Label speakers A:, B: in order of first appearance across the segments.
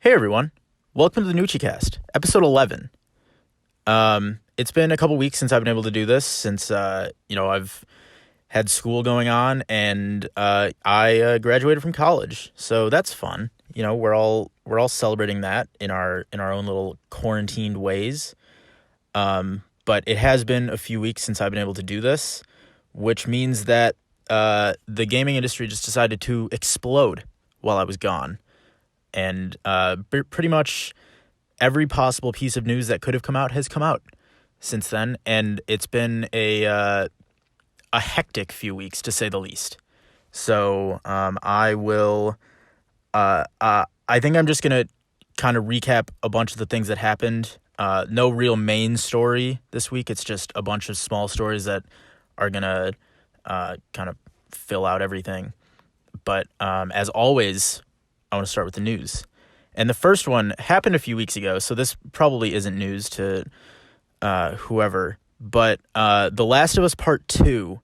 A: Hey everyone, welcome to the NoochieCast, episode 11. It's been a couple weeks since I've been able to do this, since I've had school going on, and I graduated from college, so that's fun. We're all celebrating that in our own little quarantined ways. But it has been a few weeks since I've been able to do this, which means that the gaming industry just decided to explode while I was gone. And pretty much every possible piece of news that could have come out has come out since then, and it's been a hectic few weeks, to say the least. So I think I'm just gonna kind of recap a bunch of the things that happened. No real main story this week. It's just a bunch of small stories that are gonna kind of fill out everything. But as always, I want to start with the news. And the first one happened a few weeks ago, so this probably isn't news to whoever. But The Last of Us Part 2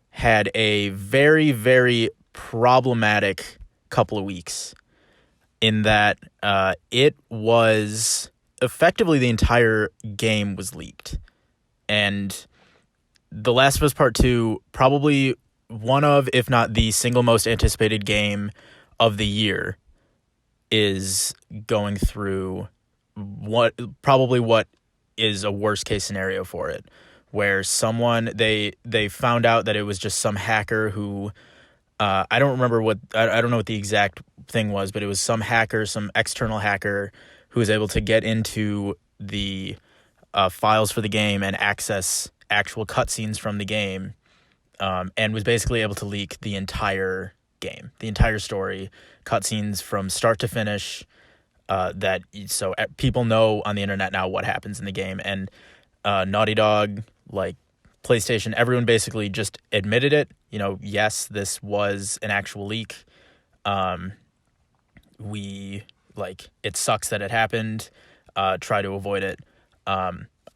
A: had a very, very problematic couple of weeks in that it was effectively the entire game was leaked. And The Last of Us Part 2, probably one of, if not the single most anticipated game of the year, is going through what is a worst case scenario for it, where someone they found out that it was just some hacker who I don't remember what I don't know what the exact thing was, but it was some hacker, some external hacker who was able to get into the files for the game and access actual cutscenes from the game, and was basically able to leak the entire game, the entire story, cutscenes from start to finish, so people know on the internet now what happens in the game. And Naughty Dog, like PlayStation, everyone basically just admitted it. Yes, this was an actual leak. It sucks that it happened. Try to avoid it.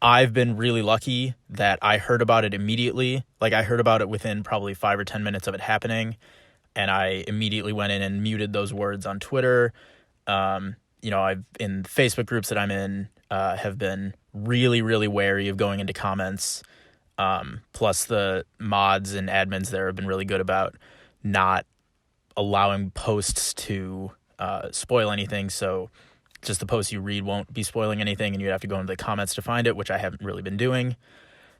A: I've been really lucky that I heard about it immediately. Like, I heard about it within probably 5 or 10 minutes of it happening, and I immediately went in and muted those words on Twitter. I've in Facebook groups that I'm in, have been really, really wary of going into comments. Plus the mods and admins there have been really good about not allowing posts to spoil anything. So just the posts you read won't be spoiling anything, and you'd have to go into the comments to find it, which I haven't really been doing.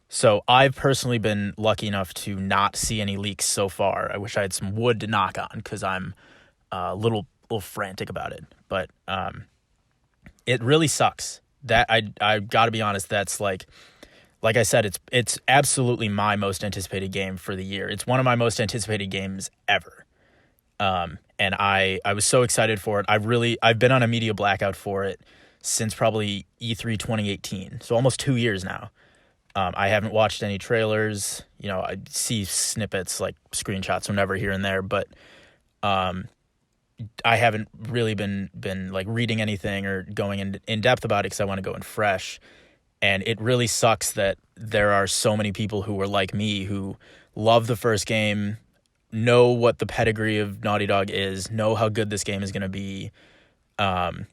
A: So I've personally been lucky enough to not see any leaks so far. I wish I had some wood to knock on, because I'm a little frantic about it. But it really sucks. That I got to be honest. That's like I said, it's absolutely my most anticipated game for the year. It's one of my most anticipated games ever. And I was so excited for it. I've been on a media blackout for it since probably E3 2018. So almost 2 years now. I haven't watched any trailers. I see snippets, like screenshots whenever here and there, but I haven't really been like reading anything or going in depth about it, because I want to go in fresh. And it really sucks that there are so many people who are like me, who love the first game, know what the pedigree of Naughty Dog is, know how good this game is going to be, and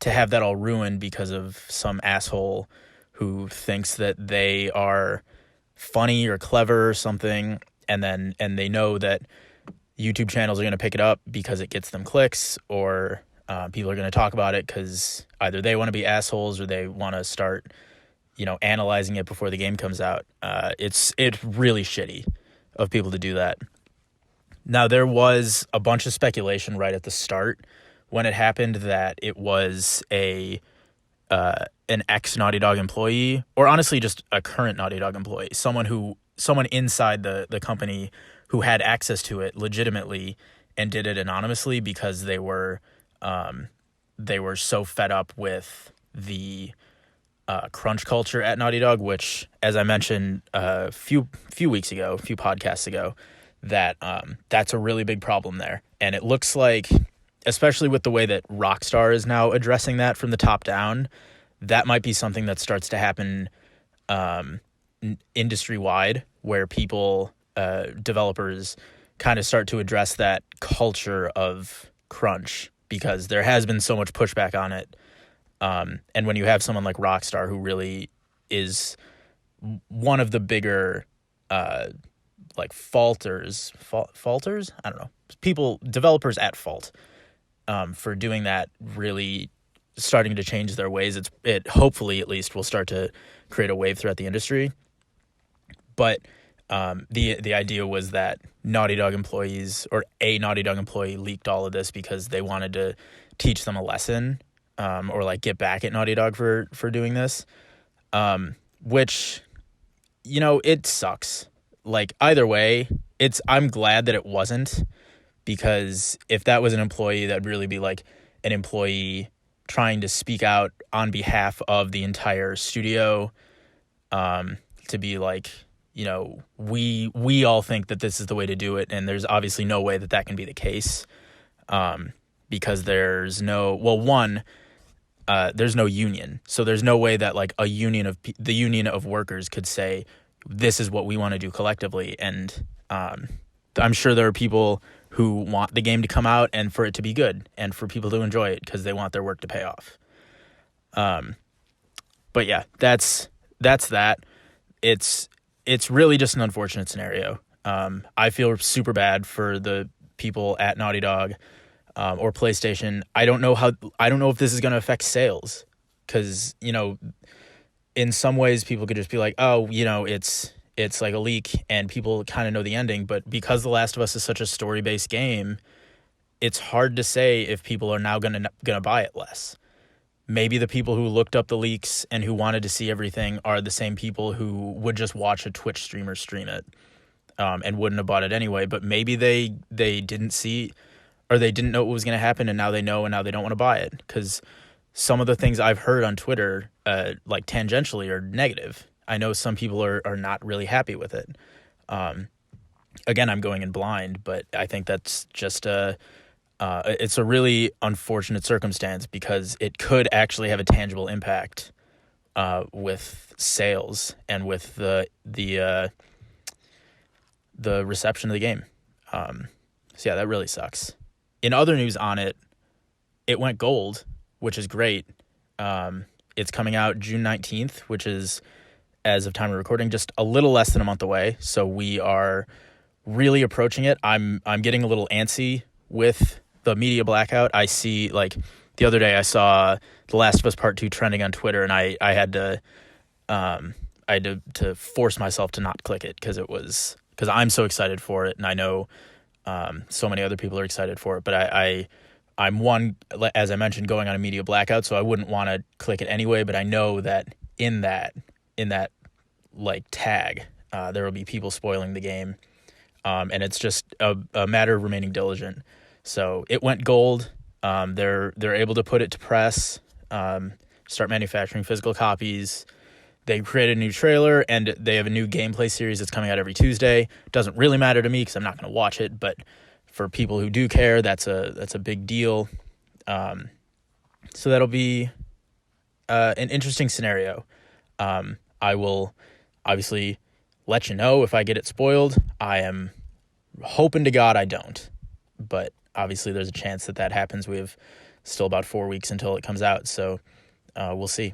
A: to have that all ruined because of some asshole who thinks that they are funny or clever or something, and they know that YouTube channels are going to pick it up because it gets them clicks, or people are going to talk about it because either they want to be assholes or they want to start, analyzing it before the game comes out. It's really shitty of people to do that. Now, there was a bunch of speculation right at the start when it happened that it was an ex-Naughty Dog employee, or honestly just a current Naughty Dog employee, someone inside the company who had access to it legitimately and did it anonymously, because they were so fed up with the crunch culture at Naughty Dog, which, as I mentioned a few podcasts ago, that's a really big problem there. And it looks like, especially with the way that Rockstar is now addressing that from the top down, that might be something that starts to happen industry-wide, where people, developers, kind of start to address that culture of crunch because there has been so much pushback on it. And when you have someone like Rockstar, who really is one of the bigger like falters, I don't know, developers at fault for doing that, really starting to change their ways. It hopefully at least will start to create a wave throughout the industry. But the idea was that Naughty Dog employees, or a Naughty Dog employee, leaked all of this because they wanted to teach them a lesson, or like get back at Naughty Dog for doing this, which, you know, it sucks. Like, either way, I'm glad that it wasn't, because if that was an employee, that'd really be like an employee trying to speak out on behalf of the entire studio, to be like, you know, we all think that this is the way to do it, and there's obviously no way that can be the case, because there's no union, so there's no way that like the union of workers could say, this is what we want to do collectively. And I'm sure there are people who want the game to come out and for it to be good and for people to enjoy it because they want their work to pay off. But yeah, that's that. It's really just an unfortunate scenario. I feel super bad for the people at Naughty Dog, or PlayStation. I don't know if this is going to affect sales, because, you know, in some ways people could just be like, oh, you know, it's like a leak and people kind of know the ending. But because The Last of Us is such a story-based game, it's hard to say if people are now going to buy it less. Maybe the people who looked up the leaks and who wanted to see everything are the same people who would just watch a Twitch streamer stream it, and wouldn't have bought it anyway. But maybe they didn't see, or they didn't know what was going to happen, and now they know, and now they don't want to buy it. Because some of the things I've heard on Twitter, like tangentially, are negative. I know some people are not really happy with it. Again, I'm going in blind, but I think that's just it's a really unfortunate circumstance, because it could actually have a tangible impact with sales and with the reception of the game. So yeah, that really sucks. In other news on it, it went gold, which is great. It's coming out June 19th, which is, as of time of recording, just a little less than a month away. So we are really approaching it. I'm getting a little antsy with the media blackout. I see, like, the other day I saw The Last of Us Part 2 trending on Twitter, and I had to force myself to not click it, because I'm so excited for it, and I know so many other people are excited for it. But I'm one, as I mentioned, going on a media blackout, so I wouldn't want to click it anyway. But I know that in that like tag, there will be people spoiling the game, and it's just a matter of remaining diligent. So it went gold. They're able to put it to press, start manufacturing physical copies. They created a new trailer, and they have a new gameplay series that's coming out every Tuesday. Doesn't really matter to me because I'm not going to watch it, but for people who do care, that's a big deal. So that'll be an interesting scenario. I will obviously let you know if I get it spoiled. I am hoping to God I don't, but obviously there's a chance that happens. We have still about 4 weeks until it comes out, so we'll see.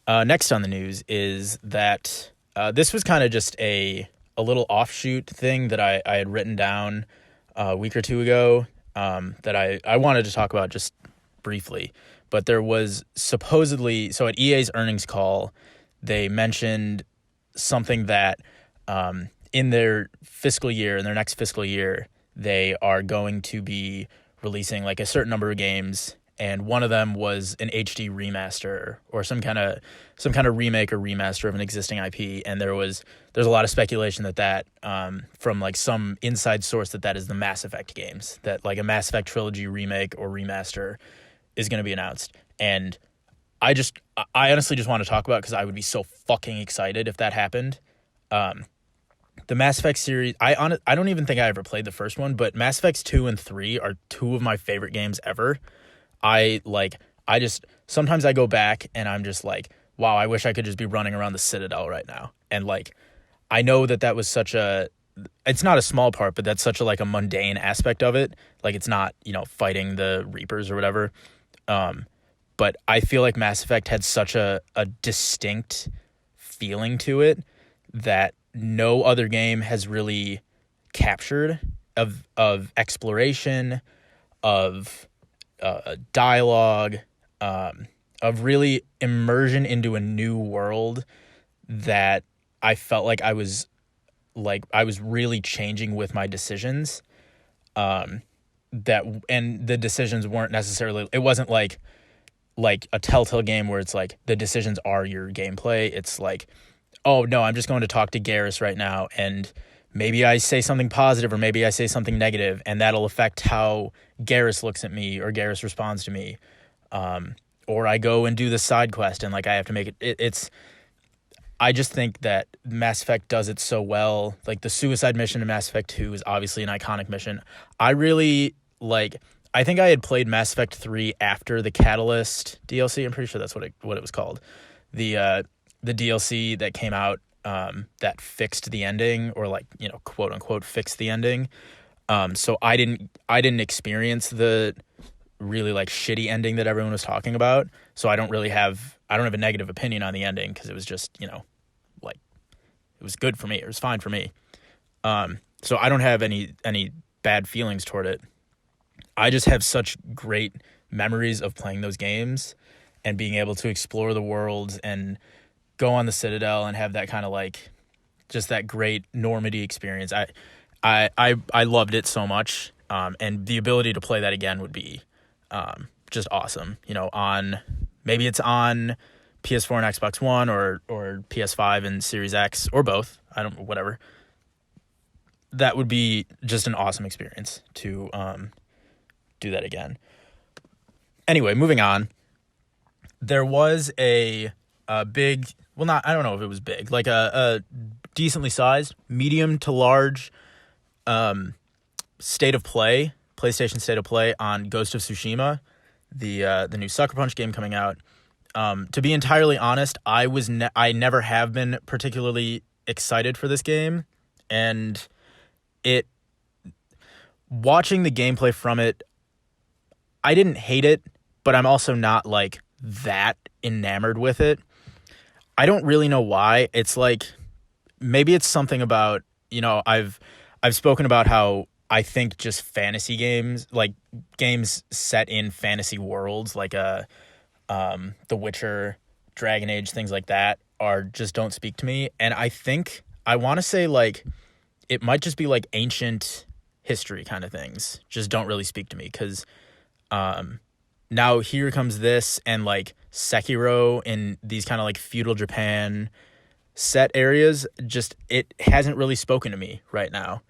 A: Next on the news is that this was kind of just a little offshoot thing that I had written down a week or two ago, that I wanted to talk about just briefly. But there was supposedly, so at EA's earnings call, they mentioned something that in their next fiscal year, they are going to be releasing like a certain number of games, and one of them was an HD remaster or some kind of remake or remaster of an existing IP. And there's a lot of speculation that from like some inside source that is the Mass Effect games, that like a Mass Effect trilogy remake or remaster is going to be announced. And I honestly just want to talk about it because I would be so fucking excited if that happened. The Mass Effect series, I don't even think I ever played the first one, but Mass Effects 2 and 3 are two of my favorite games ever. Sometimes I go back and I'm just like, wow, I wish I could just be running around the Citadel right now. And like, I know that was such a it's not a small part, but that's such a like a mundane aspect of it. Like it's not, fighting the Reapers or whatever. But I feel like Mass Effect had such a distinct feeling to it that no other game has really captured of exploration, of dialogue, of really immersion into a new world that I felt like I was really changing with my decisions. And the decisions weren't necessarily, it wasn't like a Telltale game where it's like the decisions are your gameplay. It's like, oh no, I'm just going to talk to Garrus right now, and maybe I say something positive or maybe I say something negative, and that'll affect how Garrus looks at me or Garrus responds to me. Or I go and do the side quest and like I have to make it's I just think that Mass Effect does it so well. Like the suicide mission in Mass Effect 2 is obviously an iconic mission. I think I had played Mass Effect 3 after the Catalyst DLC. I'm pretty sure that's what it was called. The DLC that came out that fixed the ending, or like, quote unquote fixed the ending. So I didn't experience the really like shitty ending that everyone was talking about. So I don't have a negative opinion on the ending because it was just, like it was good for me. It was fine for me. So I don't have any bad feelings toward it. I just have such great memories of playing those games and being able to explore the world and go on the Citadel and have that kind of like just that great Normandy experience. I loved it so much. And the ability to play that again would be just awesome. Maybe it's on PS4 and Xbox One or PS5 and Series X or both. Whatever. That would be just an awesome experience to do that again. Anyway, moving on. There was a big, I don't know if it was big, like a decently sized, medium to large state of play, PlayStation State of Play on Ghost of Tsushima, the new Sucker Punch game coming out. To be entirely honest, I never have been particularly excited for this game, and watching the gameplay from it, I didn't hate it, but I'm also not like that enamored with it. I don't really know why. It's like maybe it's something about, I've spoken about how I think just fantasy games, like games set in fantasy worlds, like The Witcher, Dragon Age, things like that, don't speak to me. And I want to say like it might just be like ancient history kind of things just don't really speak to me, because now here comes this and like Sekiro in these kind of like feudal Japan set areas, just it hasn't really spoken to me right now,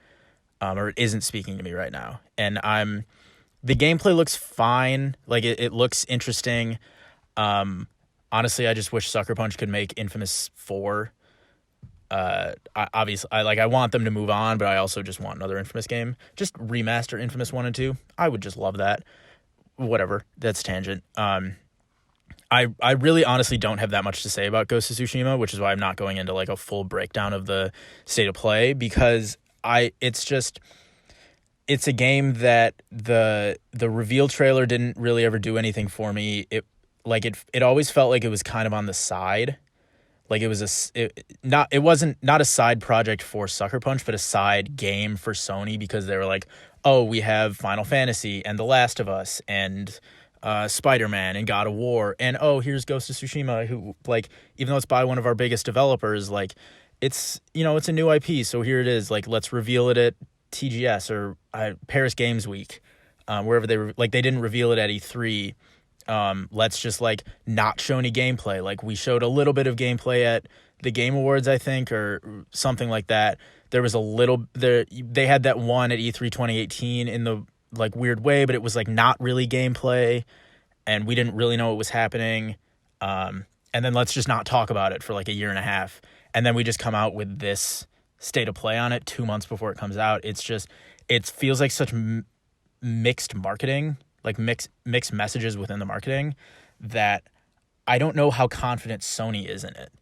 A: or it isn't speaking to me right now. And the gameplay looks fine, like it looks interesting. Honestly, I just wish Sucker Punch could make Infamous 4. I want them to move on, but I also just want another Infamous game. Just remaster Infamous 1 and 2. I would just love that. Whatever, that's tangent. I really honestly don't have that much to say about Ghost of Tsushima, which is why I'm not going into like a full breakdown of the state of play, because it's a game that the reveal trailer didn't really ever do anything for me. It always felt like it was kind of on the side. Like it wasn't a side project for Sucker Punch, but a side game for Sony, because they were like, oh, we have Final Fantasy and The Last of Us and Spider-Man and God of War, and oh, here's Ghost of Tsushima, who like, even though it's by one of our biggest developers, like it's a new IP, so here it is, like let's reveal it at TGS or Paris Games Week, wherever they didn't reveal it at E3. Let's just like not show any gameplay. Like we showed a little bit of gameplay at the Game Awards, I think, or something like that. There was a little there. They had that one at E3 2018 in the like weird way, but it was like not really gameplay, and we didn't really know what was happening. And then let's just not talk about it for like a year and a half, and then we just come out with this state of play on it 2 months before it comes out. It feels like such mixed marketing, like mixed messages within the marketing, that I don't know how confident Sony is in it.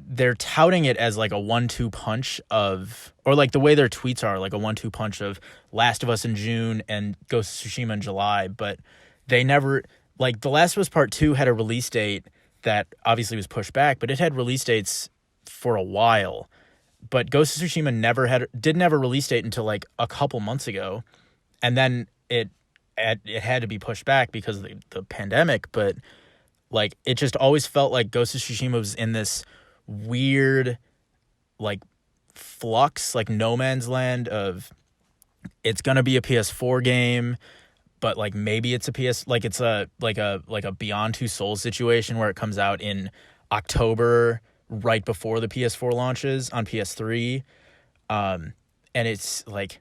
A: they're touting it as like a 1-2 punch of, or like the way their tweets are like a 1-2 punch of Last of Us in June and Ghost of Tsushima in July, but they never, like, The Last of Us Part 2 had a release date that obviously was pushed back, but it had release dates for a while. But Ghost of Tsushima didn't have a release date until like a couple months ago, and then it had to be pushed back because of the pandemic. But like, it just always felt like Ghost of Tsushima was in this weird like flux, like no man's land of, it's gonna be a PS4 game, but like maybe it's a PS, like it's a Beyond Two Souls situation where it comes out in October right before the PS4 launches on PS3. And it's like,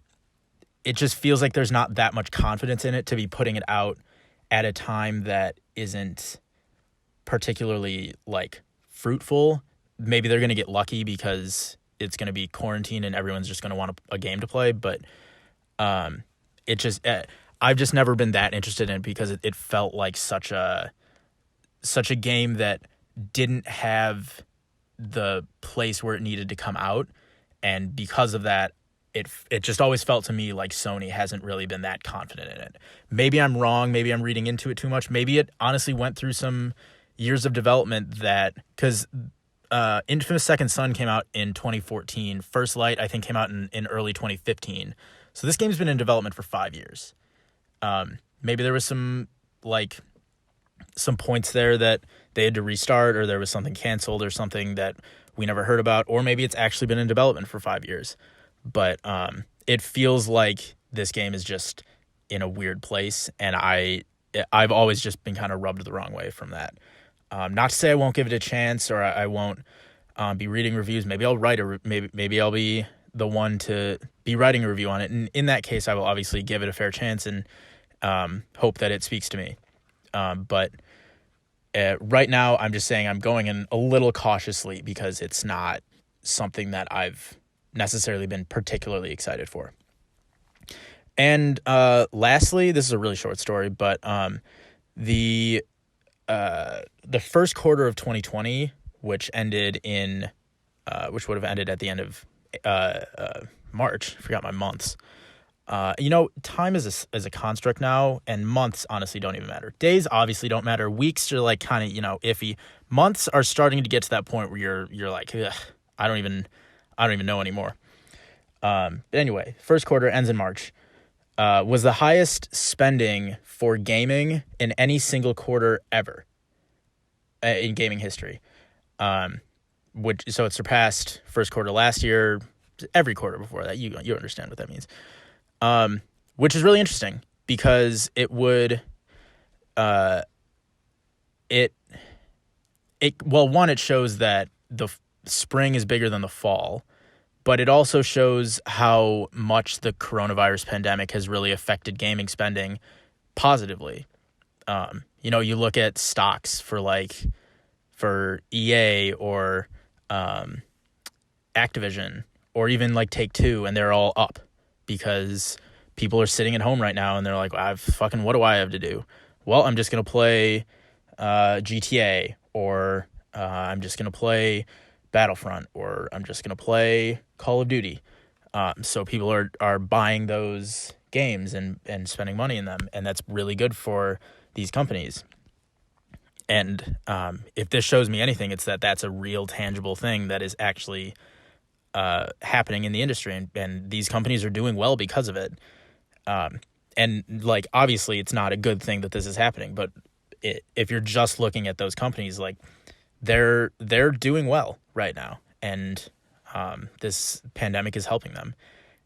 A: it just feels like there's not that much confidence in it to be putting it out at a time that isn't particularly like fruitful. Maybe they're going to get lucky because it's going to be quarantine and everyone's just going to want a game to play. But it just, I've just never been that interested in it because it felt like such a game that didn't have the place where it needed to come out. And because of that, it just always felt to me like Sony hasn't really been that confident in it. Maybe I'm wrong. Maybe I'm reading into it too much. Maybe it honestly went through some years of development that, because Infamous Second Son came out in 2014. First Light, I think, came out in early 2015. So this game's been in development for 5 years. Maybe there was some points there that they had to restart, or there was something canceled or something that we never heard about, or maybe it's actually been in development for 5 years. But it feels like this game is just in a weird place, and I've always just been kind of rubbed the wrong way from that. Not to say I won't give it a chance, or I won't be reading reviews. Maybe I'll write maybe I'll be the one to be writing a review on it, and in that case, I will obviously give it a fair chance and hope that it speaks to me. But right now, I'm just saying I'm going in a little cautiously because it's not something that I've necessarily been particularly excited for. And lastly, this is a really short story, but the first quarter of 2020, which would have ended at the end of March. I forgot my months. Time is a construct now, and months honestly don't even matter. Days obviously don't matter. Weeks are like kind of, iffy. Months are starting to get to that point where you're like, ugh, I don't even know anymore. But anyway, first quarter ends in March. Was the highest spending for gaming in any single quarter ever in gaming history. So it surpassed first quarter last year, every quarter before that. You understand what that means. Which is really interesting because it would, it shows that the spring is bigger than the fall, but it also shows how much the coronavirus pandemic has really affected gaming spending positively. You look at stocks for EA or, Activision or even like Take-Two, and they're all up because people are sitting at home right now and they're like, what do I have to do? Well, I'm just going to play GTA, or I'm just going to play Battlefront, or I'm just going to play Call of Duty. So people are buying those games and spending money in them, and that's really good for these companies. And if this shows me anything, it's that that's a real tangible thing that is actually happening in the industry, and these companies are doing well because of it. And like, obviously it's not a good thing that this is happening, but if you're just looking at those companies, like they're doing well right now, and this pandemic is helping them.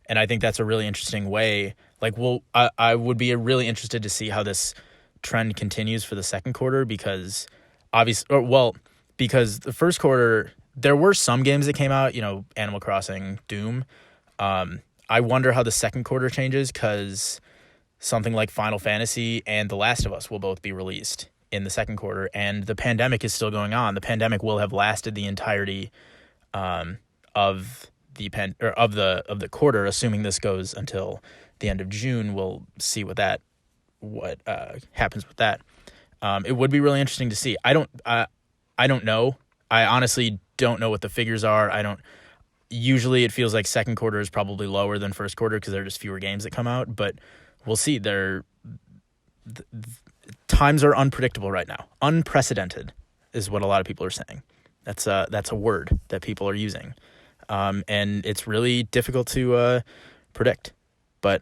A: And I think that's a really interesting way. Like, I would be really interested to see how this trend continues for the second quarter, because because the first quarter, there were some games that came out, Animal Crossing, Doom. I wonder how the second quarter changes, because something like Final Fantasy and The Last of Us will both be released in the second quarter, and the pandemic is still going on. The pandemic will have lasted the entirety of the quarter, assuming this goes until the end of June. We'll see what happens with that. It would be really interesting to see. I don't know. I honestly don't know what the figures are. Usually it feels like second quarter is probably lower than first quarter because there are just fewer games that come out, but we'll see. Times are unpredictable right now. Unprecedented is what a lot of people are saying. That's a word that people are using. And it's really difficult to predict. But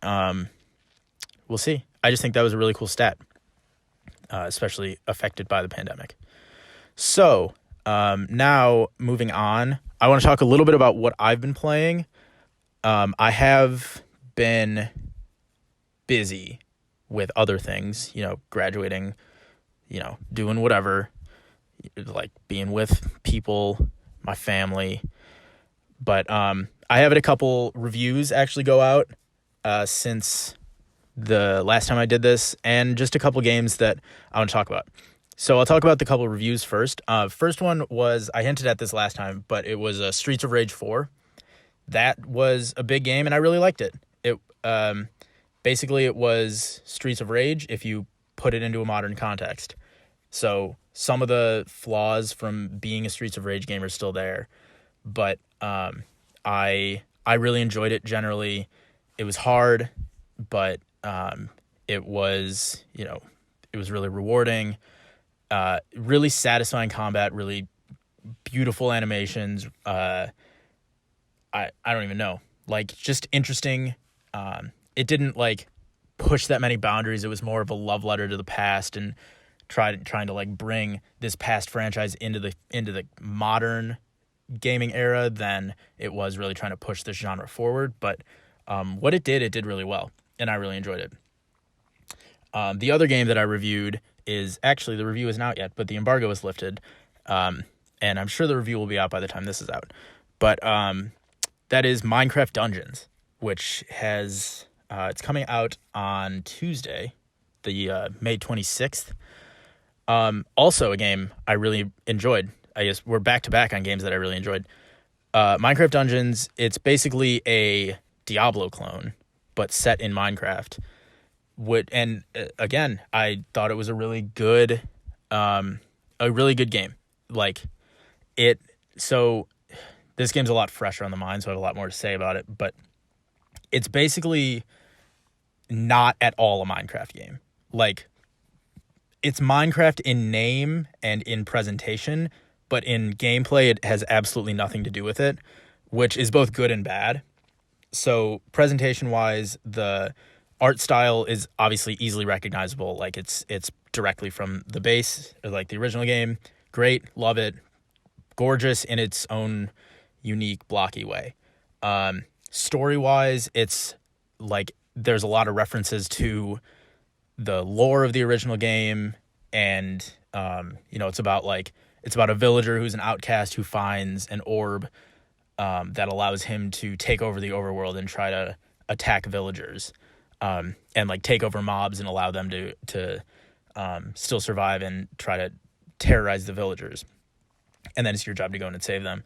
A: we'll see. I just think that was a really cool stat, especially affected by the pandemic. So now moving on, I want to talk a little bit about what I've been playing. I have been busy with other things, graduating, doing whatever, like being with people, my family. But I have had a couple reviews actually go out since the last time I did this, and just a couple games that I want to talk about. So I'll talk about the couple reviews first. First one was, I hinted at this last time, but it was Streets of Rage 4. That was a big game, and I really liked it. Basically, it was Streets of Rage if you put it into a modern context. So some of the flaws from being a Streets of Rage game are still there, but I really enjoyed it generally. It was hard, but it was really rewarding. Really satisfying combat, really beautiful animations. I don't even know, like, just interesting. It didn't like push that many boundaries. It was more of a love letter to the past and trying to like bring this past franchise into the modern gaming era than it was really trying to push this genre forward. But what it did really well, and I really enjoyed it. The other game that I reviewed is actually, the review isn't out yet, but the embargo was lifted, and I'm sure the review will be out by the time this is out. But that is Minecraft Dungeons, which has it's coming out on Tuesday, the May 26th. Also a game I really enjoyed. I guess we're back to back on games that I really enjoyed. Minecraft Dungeons, it's basically a Diablo clone, but set in Minecraft. Again, I thought it was a really good game. Like so this game's a lot fresher on the mind, so I have a lot more to say about it, but it's basically not at all a Minecraft game. Like, it's Minecraft in name and in presentation, but in gameplay, it has absolutely nothing to do with it, which is both good and bad. So presentation-wise, the art style is obviously easily recognizable. Like, it's directly from the base, or like the original game. Great, love it. Gorgeous in its own unique, blocky way. Story-wise, it's like there's a lot of references to the lore of the original game, and it's about a villager who's an outcast who finds an orb that allows him to take over the overworld and try to attack villagers, and like take over mobs and allow them to still survive and try to terrorize the villagers. And then it's your job to go in and save them.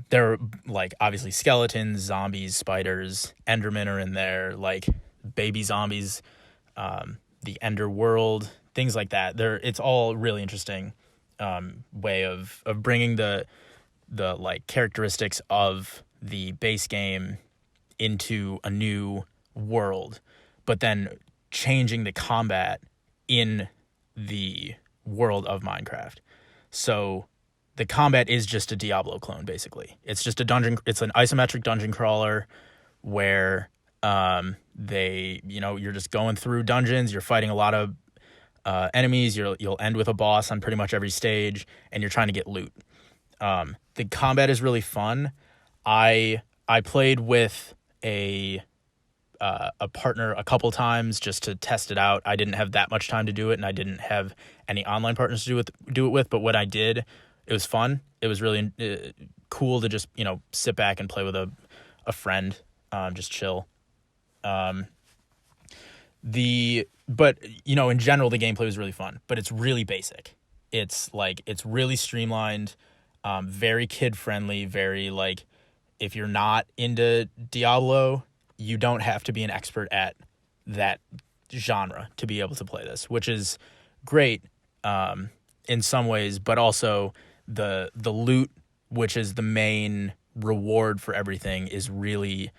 A: There are, like, obviously skeletons, zombies, spiders, endermen are in there, like baby zombies, the Ender world, things like that. It's all really interesting way of bringing the like characteristics of the base game into a new world, but then changing the combat in the world of Minecraft. So the combat is just a Diablo clone, basically. It's just a dungeon. It's an isometric dungeon crawler where you're just going through dungeons. You're fighting a lot of enemies. You'll end with a boss on pretty much every stage, and you're trying to get loot. The combat is really fun. I played with a partner a couple times just to test it out. I didn't have that much time to do it, and I didn't have any online partners to do it with. But when I did, it was fun. It was really cool to just sit back and play with a friend, just chill. But in general, the gameplay was really fun. But it's really basic. It's really streamlined, very kid friendly. Very like, if you're not into Diablo, you don't have to be an expert at that genre to be able to play this, which is great in some ways, but also the loot which is the main reward for everything, is really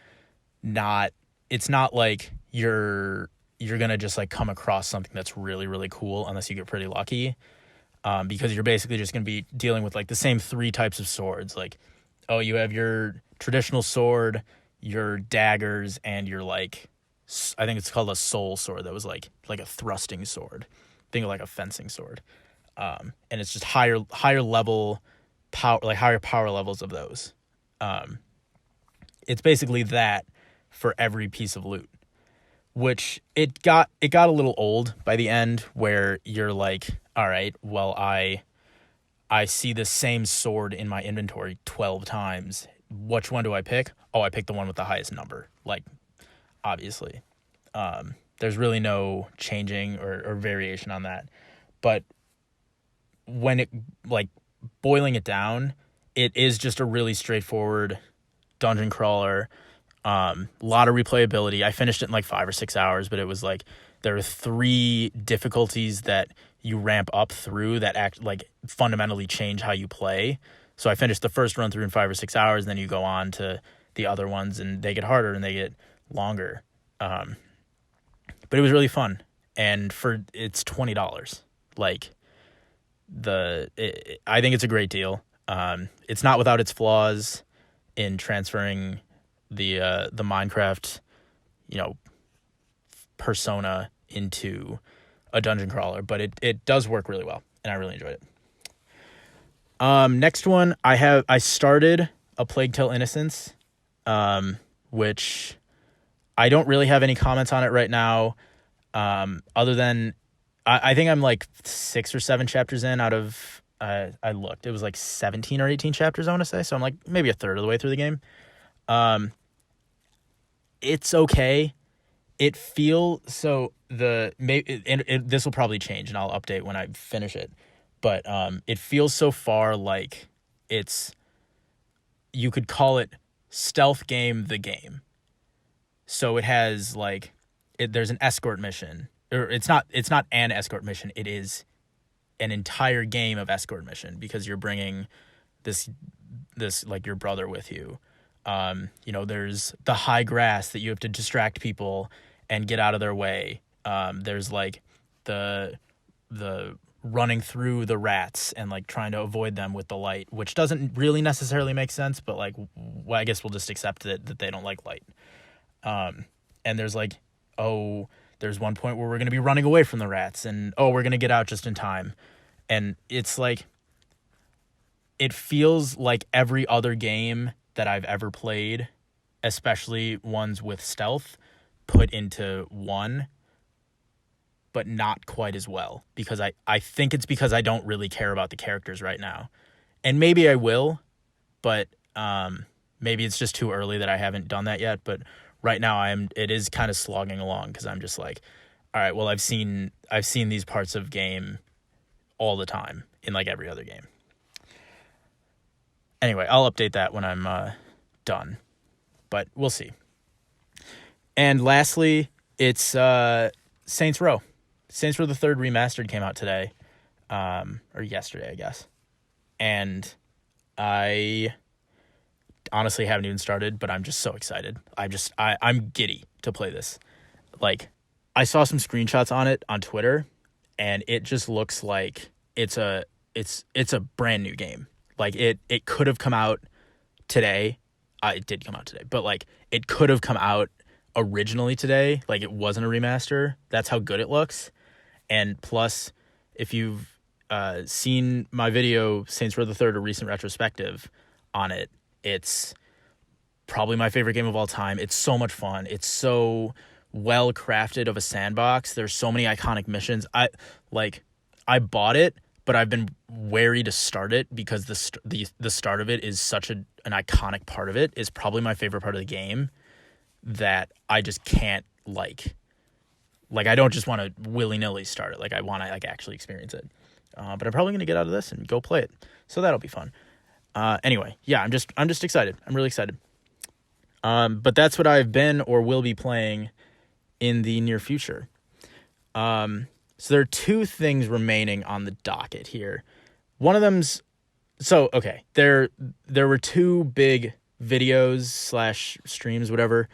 A: not, it's not like you're gonna just like come across something that's really, really cool unless you get pretty lucky. Because you're basically just gonna be dealing with like the same 3 types of swords. Like, oh, you have your traditional sword, your daggers, and your like, I think it's called a soul sword, that was like a thrusting sword. Think of like a fencing sword. And it's just higher level power, like higher power levels of those. It's basically that for every piece of loot, which it got a little old by the end, where you're like, all right, well, I see the same sword in my inventory 12 times. Which one do I pick? Oh, I pick the one with the highest number. Like, obviously. There's really no changing or variation on that. But when it, like, boiling it down, it is just a really straightforward dungeon crawler. Lot of replayability. I finished it in like 5 or 6 hours, but it was like, there are 3 difficulties that you ramp up through that act like fundamentally change how you play. So I finished the first run through in 5 or 6 hours, and then you go on to the other ones, and they get harder and they get longer. But it was really fun, and it's $20. Like, I think it's a great deal. It's not without its flaws in transferring the Minecraft, persona into a dungeon crawler, but it does work really well, and I really enjoyed it. Next one, I started A Plague Tale Innocence, which I don't really have any comments on it right now, other than I think I'm like 6 or 7 chapters in out of, I looked, it was like 17 or 18 chapters, I want to say, so I'm like maybe a third of the way through the game. It's okay. It feels so this will probably change, and I'll update when I finish it. But it feels so far like you could call it stealth game the game. So it has like there's an escort mission, or it's not an escort mission. It is an entire game of escort mission, because you're bringing this like your brother with you. There's the high grass that you have to distract people and get out of their way. There's like the running through the rats and like trying to avoid them with the light, which doesn't really necessarily make sense, but like, well, I guess we'll just accept that they don't like light. And there's like, there's one point where we're going to be running away from the rats, and we're going to get out just in time. And it's like, it feels like every other game that I've ever played, especially ones with stealth, put into one, but not quite as well, because I think it's because I don't really care about the characters right now. And maybe I will, but maybe it's just too early that I haven't done that yet. But right now it is kind of slogging along, because I'm just like, all right, well, I've seen these parts of game all the time in like every other game. Anyway, I'll update that when I'm done, but we'll see. And lastly, it's Saints Row. Saints Row the Third Remastered came out today, or yesterday, I guess. And I honestly haven't even started, but I'm just so excited. I'm giddy to play this. Like, I saw some screenshots on it on Twitter, and it just looks like it's a brand new game. Like, it could have come out today. It did come out today, but like, it could have come out originally today. Like, it wasn't a remaster. That's how good it looks. And plus, if you've seen my video, Saints Row the Third, a recent retrospective on it, it's probably my favorite game of all time. It's so much fun. It's so well crafted of a sandbox. There's so many iconic missions. I bought it, but I've been wary to start it, because the start of it is such an iconic part of it. Is probably my favorite part of the game, that I just can't like I don't just want to willy-nilly start it. Like, I want to like actually experience it. But I'm probably going to get out of this and go play it. So that'll be fun. Anyway, yeah, I'm just excited. I'm really excited. But that's what I've been or will be playing in the near future. So there are 2 things remaining on the docket here. One of them's So okay, there were two big videos slash streams, whatever,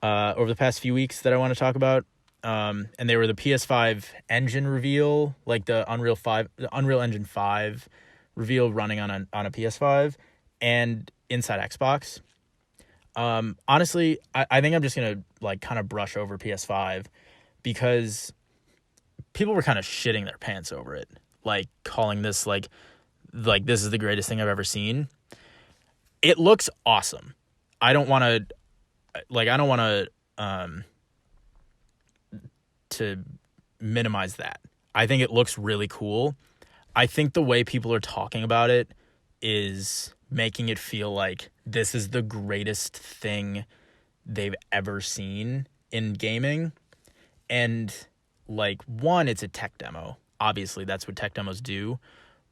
A: over the past few weeks that I want to talk about. And they were the PS5 Engine Reveal, like the Unreal Engine 5 reveal running on a PS5, and Inside Xbox. Honestly, I think I'm just gonna like kind of brush over PS5 because people were kind of shitting their pants over it, like calling this like this is the greatest thing I've ever seen. It looks awesome. I don't want to minimize that. I think it looks really cool. I think the way people are talking about it is making it feel like this is the greatest thing they've ever seen in gaming. And like, one, it's a tech demo. Obviously, that's what tech demos do,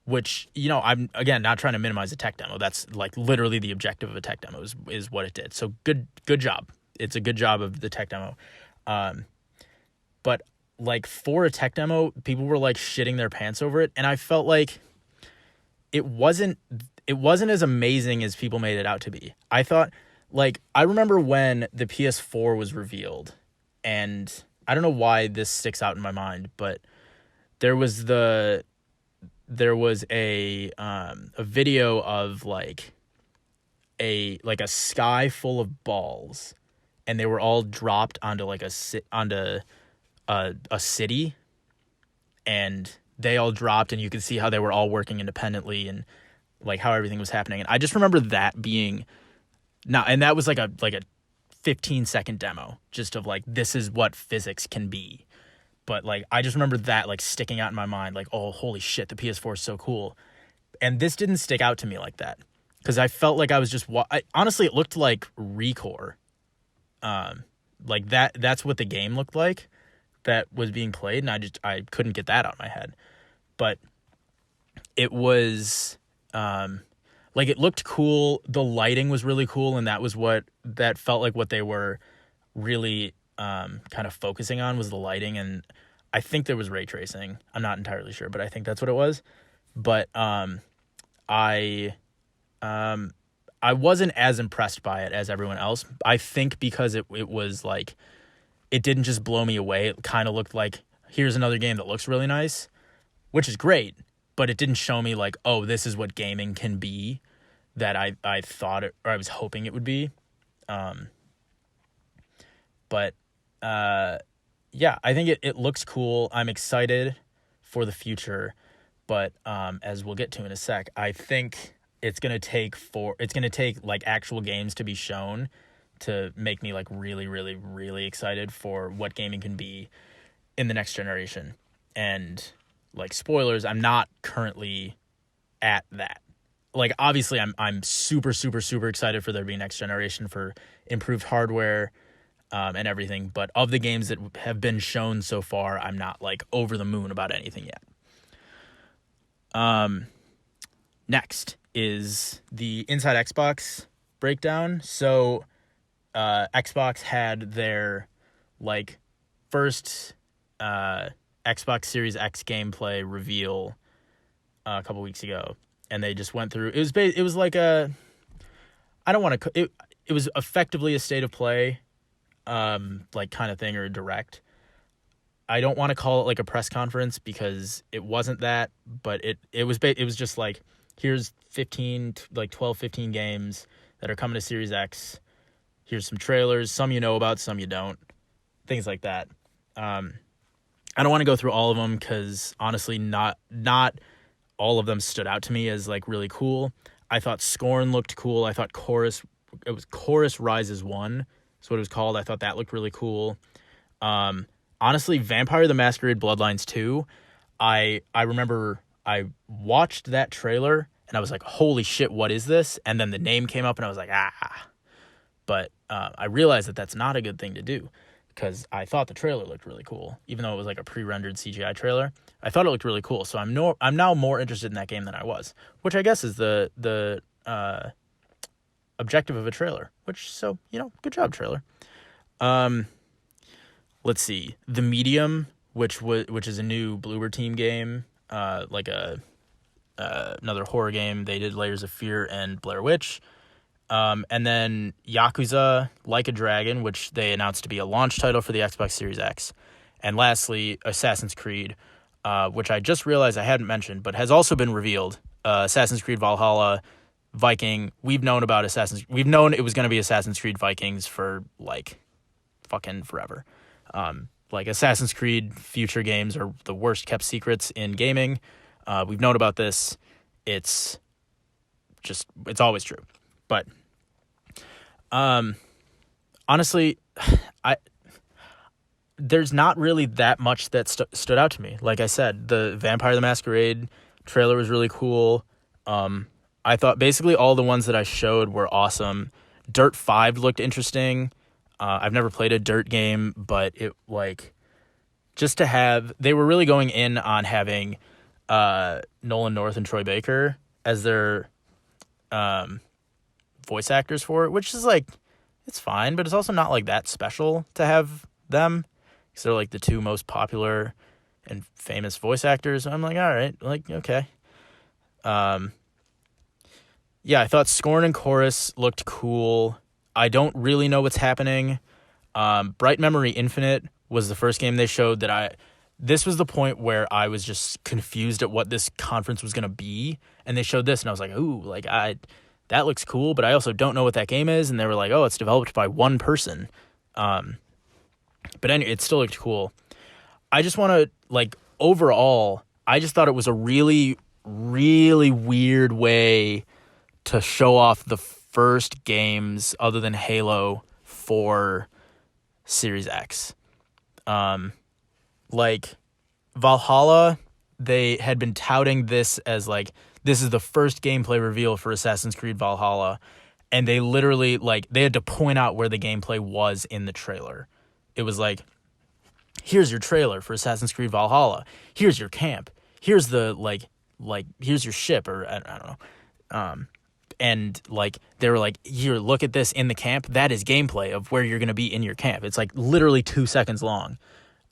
A: which, I'm, again, not trying to minimize a tech demo. That's like literally the objective of a tech demo is what it did. So good job. It's a good job of the tech demo. But like for a tech demo, people were like shitting their pants over it. And I felt like it wasn't as amazing as people made it out to be. I thought, like, I remember when the PS4 was revealed, and I don't know why this sticks out in my mind, but there was a video of like a sky full of balls, and they were all dropped onto like a city, and they all dropped, and you could see how they were all working independently and like how everything was happening. And I just remember that being and that was like a 15-second demo just of like, this is what physics can be. But like, I just remember that like sticking out in my mind, like, oh, holy shit, the PS4 is so cool. And this didn't stick out to me like that, because I felt like I was just honestly, it looked like Recore. Like that's what the game looked like that was being played, and I couldn't get that out of my head. But it was like, it looked cool, the lighting was really cool, and that felt like what they were really kind of focusing on was the lighting. And I think there was ray tracing. I'm not entirely sure, but I think that's what it was. But I wasn't as impressed by it as everyone else. I think because it was like, it didn't just blow me away. It kind of looked like, here's another game that looks really nice, which is great, but it didn't show me like, oh, this is what gaming can be that I thought it, or I was hoping it would be. But yeah, I think it looks cool. I'm excited for the future, but as we'll get to in a sec, I think it's gonna take like actual games to be shown to make me like really, really, really excited for what gaming can be in the next generation. And like, spoilers, I'm not currently at that. Like, obviously I'm super, super, super excited for there to be next generation, for improved hardware, and everything. But of the games that have been shown so far, I'm not like over the moon about anything yet. Next is the Inside Xbox breakdown. So Xbox had their like first Xbox Series X gameplay reveal a couple weeks ago, and they just went through. It was like a, I don't want to. It was effectively a state of play, like kind of thing, or a direct. I don't want to call it like a press conference because it wasn't that, but it was just like, here's 12, 15 games that are coming to Series X. Here's some trailers, some you know about, some you don't, things like that. I don't want to go through all of them because honestly, not all of them stood out to me as like really cool. I thought Scorn looked cool. I thought Chorus Rises 1 is what it was called. I thought that looked really cool. Honestly, Vampire the Masquerade Bloodlines 2, I remember I watched that trailer and I was like, holy shit, what is this? And then the name came up and I was like, ah. But I realized that that's not a good thing to do, because I thought the trailer looked really cool, even though it was like a pre-rendered CGI trailer. I thought it looked really cool, so I'm now more interested in that game than I was, which I guess is the objective of a trailer. So good job, trailer. Let's see, The Medium, which is a new Bloober Team game, like a another horror game. They did Layers of Fear and Blair Witch. And then Yakuza Like a Dragon, which they announced to be a launch title for the Xbox Series X. And lastly, Assassin's Creed, which I just realized I hadn't mentioned, but has also been revealed. Assassin's Creed Valhalla, Viking. We've known it was going to be Assassin's Creed Vikings for like fucking forever. Like Assassin's Creed future games are the worst kept secrets in gaming. We've known about this. It's always true. But honestly, there's not really that much that stood out to me. Like I said, the Vampire the Masquerade trailer was really cool. I thought basically all the ones that I showed were awesome. Dirt 5 looked interesting. I've never played a Dirt game, but it just to have, they were really going in on having Nolan North and Troy Baker as their voice actors for it, which is it's fine, but it's also not like that special to have them because they're like the two most popular and famous voice actors. I'm like, all right, okay. Yeah, I thought Scorn and Chorus looked cool. I don't really know what's happening. Bright Memory Infinite was the first game they showed this was the point where I was just confused at what this conference was going to be. And they showed this and I was like, ooh, that looks cool, but I also don't know what that game is. And they were like, oh, it's developed by one person. But anyway, it still looked cool. I just want to, overall, I just thought it was a really, really weird way to show off the first games other than Halo for Series X. Valhalla, they had been touting this as this is the first gameplay reveal for Assassin's Creed Valhalla, and they literally they had to point out where the gameplay was in the trailer. It was here's your trailer for Assassin's Creed Valhalla. Here's your camp. Here's the here's your ship, or I don't know. And they were here, look at this in the camp. That is gameplay of where you're going to be in your camp. It's literally 2 seconds long.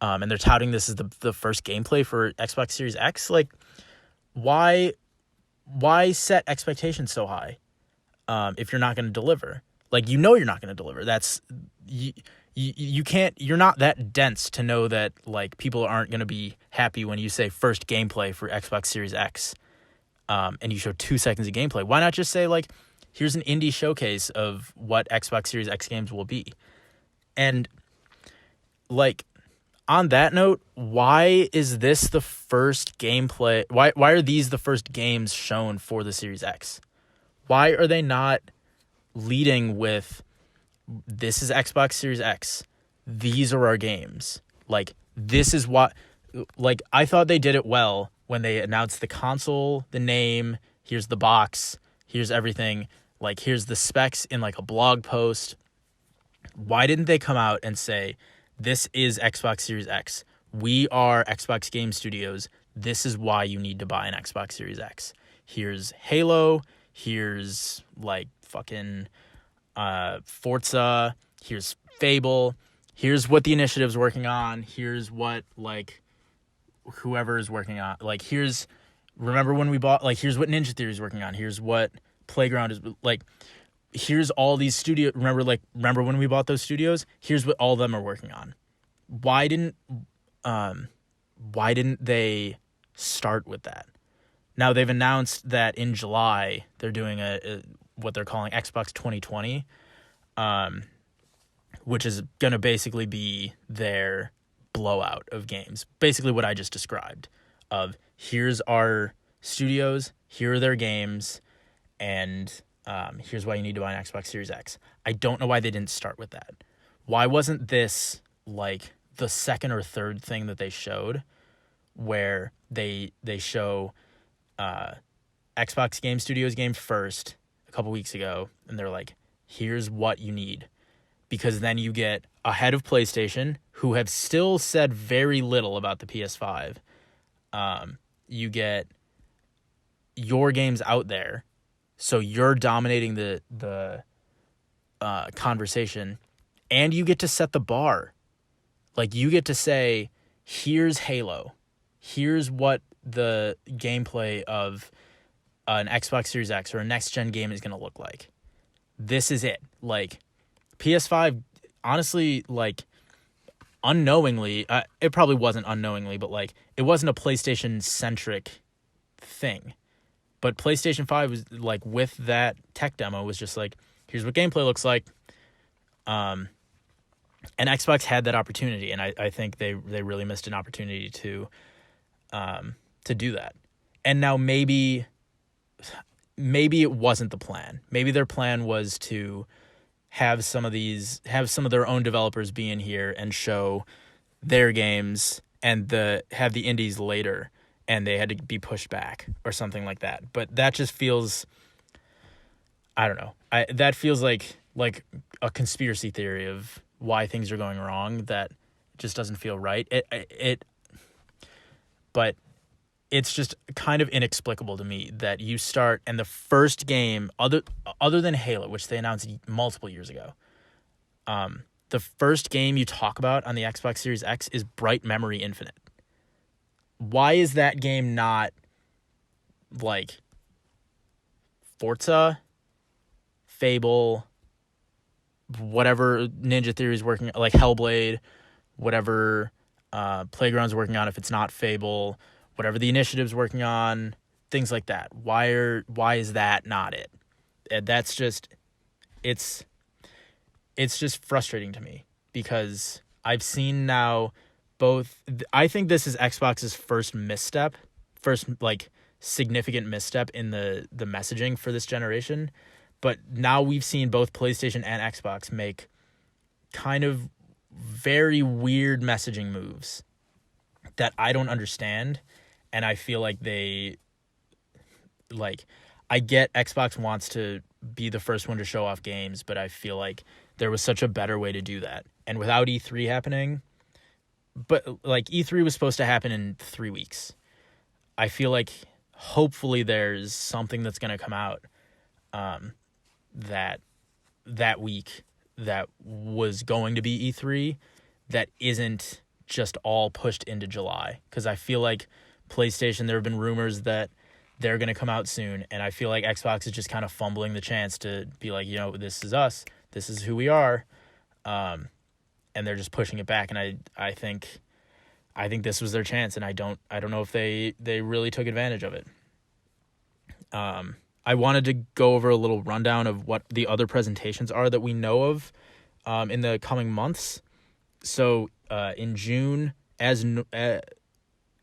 A: And they're touting this as the first gameplay for Xbox Series X. Why set expectations so high if you're not going to deliver? You're not going to deliver. That's you can't. You're not that dense to know that people aren't going to be happy when you say first gameplay for Xbox Series X. And you show 2 seconds of gameplay. Why not just say, here's an indie showcase of what Xbox Series X games will be? And, on that note, why is this the first gameplay? Why are these the first games shown for the Series X? Why are they not leading with, this is Xbox Series X. These are our games. This is what... I thought they did it well when they announced the console, the name, here's the box, here's everything, here's the specs in a blog post. Why didn't they come out and say, this is Xbox Series X. We are Xbox Game Studios. This is why you need to buy an Xbox Series X. Here's Halo, here's fucking Forza, here's Fable, here's what the initiative's working on, here's what whoever is working on, remember when we bought, here's what Ninja Theory is working on, here's what Playground is, here's all these studios, remember when we bought those studios, here's what all of them are working on. Why didn't they start with that? Now they've announced that in July they're doing a what they're calling Xbox 2020, which is going to basically be their blowout of games. Basically what I just described of here's our studios, here are their games, and here's why you need to buy an Xbox Series X. I don't know why they didn't start with that. Why wasn't this the second or third thing that they showed where they show Xbox Game Studios game first a couple weeks ago, and they're here's what you need. Because then you get ahead of PlayStation, who have still said very little about the PS5. You get your games out there, so you're dominating the conversation, and you get to set the bar. You get to say, here's Halo. Here's what the gameplay of an Xbox Series X or a next-gen game is going to look like. This is it. Like, PS5, honestly, like, unknowingly, it probably wasn't unknowingly, but, like, it wasn't a PlayStation-centric thing. But PlayStation 5 was, like, with that tech demo, was just like, here's what gameplay looks like. And Xbox had that opportunity, and I think they really missed an opportunity to do that. And now maybe it wasn't the plan. Maybe their plan was to have some of their own developers be in here and show their games and have the indies later, and they had to be pushed back or something like that. But that just feels, I don't know. That feels like a conspiracy theory of why things are going wrong that just doesn't feel right. But it's just kind of inexplicable to me that you start and the first game other than Halo, which they announced multiple years ago, the first game you talk about on the Xbox Series X is Bright Memory Infinite. Why is that game not like Forza, Fable, whatever Ninja Theory's working, like Hellblade, whatever Playground's working on, if it's not Fable, whatever the Initiative's working on, things like that. Why is that not it? And that's just, it's just frustrating to me because I've seen now I think this is Xbox's first like significant misstep in the messaging for this generation. But now we've seen both PlayStation and Xbox make kind of very weird messaging moves that I don't understand. And I feel like I get Xbox wants to be the first one to show off games, but I feel like there was such a better way to do that. And without E3 happening, but like E3 was supposed to happen in 3 weeks. I feel like hopefully there's something that's going to come out that week that was going to be E3 that isn't just all pushed into July. Because I feel like PlayStation, there have been rumors that they're going to come out soon, and I feel like Xbox is just kind of fumbling the chance to be like, this is us, this is who we are, and they're just pushing it back. And I think this was their chance, and I don't know if they really took advantage of it. I wanted to go over a little rundown of what the other presentations are that we know of in the coming months. So in June,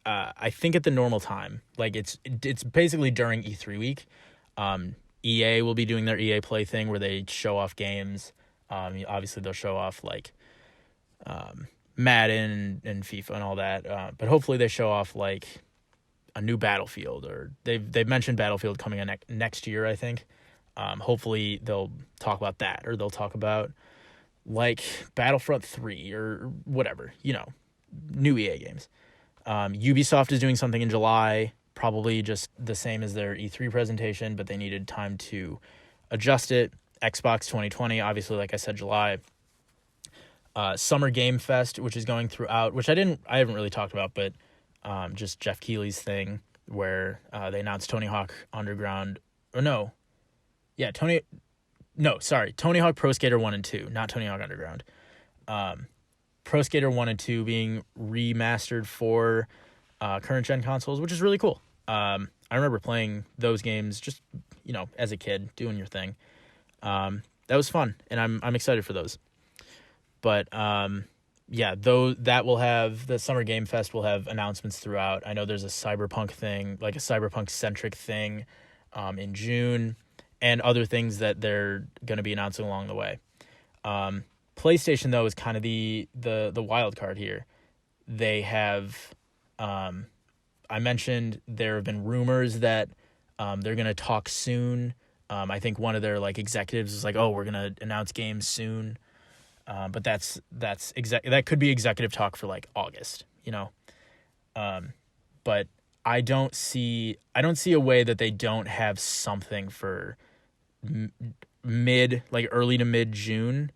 A: I think at the normal time, like it's basically during E3 week, EA will be doing their EA Play thing where they show off games. Obviously they'll show off like Madden and FIFA and all that, but hopefully they show off like a new Battlefield, or they've mentioned Battlefield coming in next year, I think. Hopefully they'll talk about that, or they'll talk about like Battlefront 3 or whatever, new EA games. Ubisoft is doing something in July, probably just the same as their E3 presentation, but they needed time to adjust it. Xbox 2020, obviously, like I said, July. Summer Game Fest, which is going throughout, which I haven't really talked about, but just Jeff Keighley's thing where they announced Tony Hawk Underground. Tony Hawk Pro Skater 1 and 2, not Tony Hawk Underground. Pro Skater 1 and 2 being remastered for current gen consoles, which is really cool. I remember playing those games just, as a kid, doing your thing. That was fun, and I'm excited for those. But that will have, the Summer Game Fest will have announcements throughout. I know there's a Cyberpunk thing, like a Cyberpunk-centric thing in June, and other things that they're going to be announcing along the way. PlayStation, though, is kind of the wild card here. They have, I mentioned there have been rumors that they're going to talk soon. I think one of their like executives was like, "Oh, we're going to announce games soon." But that could be executive talk for like August, but I don't see a way that they don't have something for early to mid June,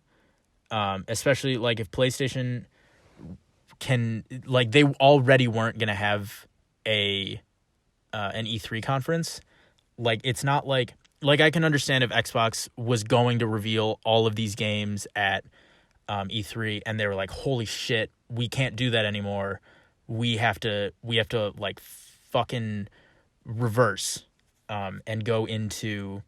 A: especially like if PlayStation can, like, they already weren't going to have an E3 conference. like it's not like I can understand if Xbox was going to reveal all of these games at E3 and they were like, holy shit, we can't do that anymore. We have to like fucking reverse and go into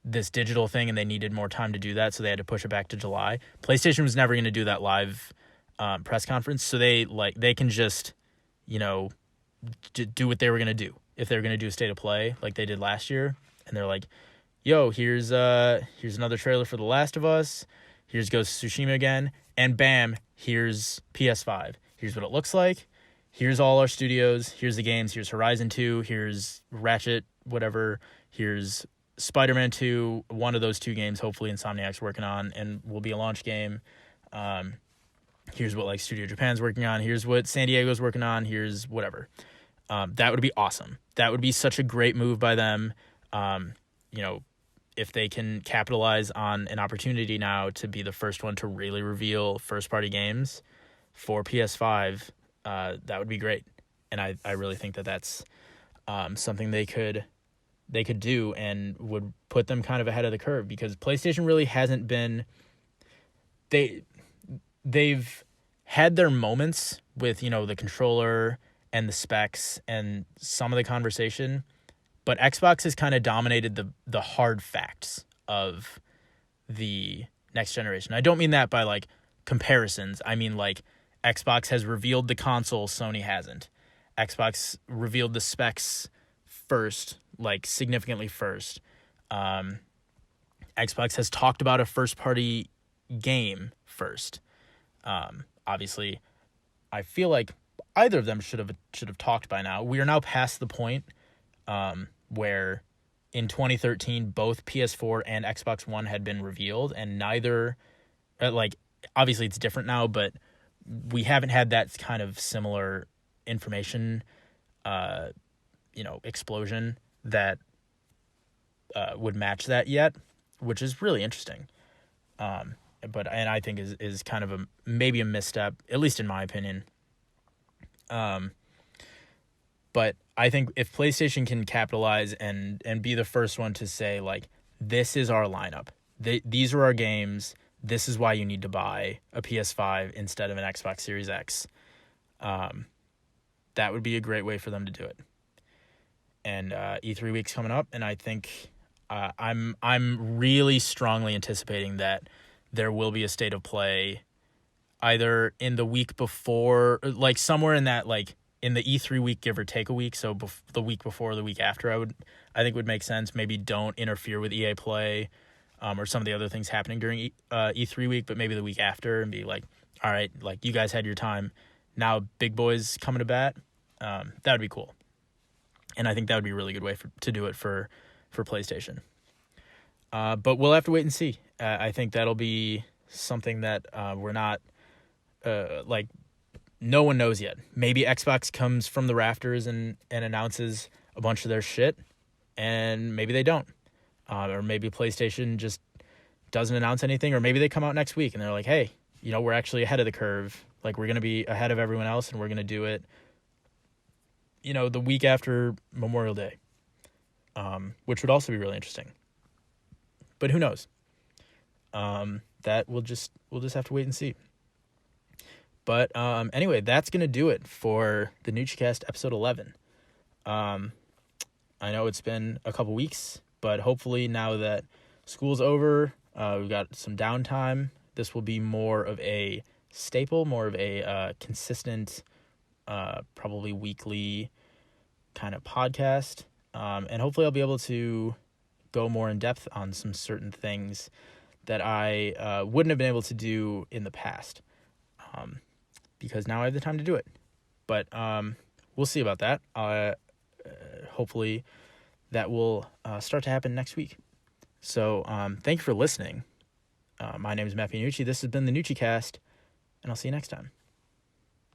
A: this digital thing, and they needed more time to do that, so they had to push it back to July. PlayStation was never going to do that live press conference, so they can just, you know, do what they were going to do. If they were going to do a state of play like they did last year, and they're like, yo, here's another trailer for The Last of Us, here's Ghost of Tsushima again, and bam, here's PS5. Here's what it looks like. Here's all our studios. Here's the games. Here's Horizon 2. Here's Ratchet, whatever. Here's Spider-Man 2. One of those two games, hopefully, Insomniac's working on and will be a launch game. Here's what like Studio Japan's working on. Here's what San Diego's working on. Here's whatever. That would be awesome. That would be such a great move by them. You know, if they can capitalize on an opportunity now to be the first one to really reveal first-party games for PS5, that would be great. And I really think that that's something they could do and would put them kind of ahead of the curve, because PlayStation really hasn't been... They've had their moments with, you know, the controller and the specs and some of the conversation, but Xbox has kind of dominated the hard facts of the next generation. I don't mean that by like comparisons. I mean like Xbox has revealed the console, Sony hasn't. Xbox revealed the specs first, like significantly first. Xbox has talked about a first-party game first. Obviously, I feel like either of them should have talked by now. We are now past the point where in 2013 both PS4 and Xbox One had been revealed, and neither, like, obviously it's different now, but we haven't had that kind of similar information, explosion that would match that yet, which is really interesting. But I think is kind of maybe a misstep, at least in my opinion. But I think if PlayStation can capitalize and be the first one to say, like, this is our lineup, these are our games, this is why you need to buy a PS5 instead of an Xbox Series X, that would be a great way for them to do it. And E3 week's coming up, and I think I'm really strongly anticipating that there will be a state of play either in the week before, like somewhere in that, like in the E3 week, give or take a week. So the week before or the week after, I think would make sense. Maybe don't interfere with EA Play or some of the other things happening during E3 week, but maybe the week after, and be like, all right, like you guys had your time. Now big boys coming to bat. That would be cool. And I think that would be a really good way to do it for PlayStation. But we'll have to wait and see. I think that'll be something that we're not, no one knows yet. Maybe Xbox comes from the rafters and announces a bunch of their shit, and maybe they don't. Or maybe PlayStation just doesn't announce anything, or maybe they come out next week and they're like, hey, we're actually ahead of the curve. Like, we're going to be ahead of everyone else, and we're going to do it, the week after Memorial Day, which would also be really interesting. But who knows? That we'll just have to wait and see. But anyway, that's going to do it for the NoochieCast episode 11. I know it's been a couple weeks, but hopefully now that school's over, we've got some downtime, this will be more of a staple, more of a consistent, probably weekly kind of podcast. And hopefully I'll be able to go more in depth on some certain things that I wouldn't have been able to do in the past, because now I have the time to do it. But we'll see about that. Hopefully that will start to happen next week. So thank you for listening. My name is Matt Nucci. This has been the NoochieCast, and I'll see you next time.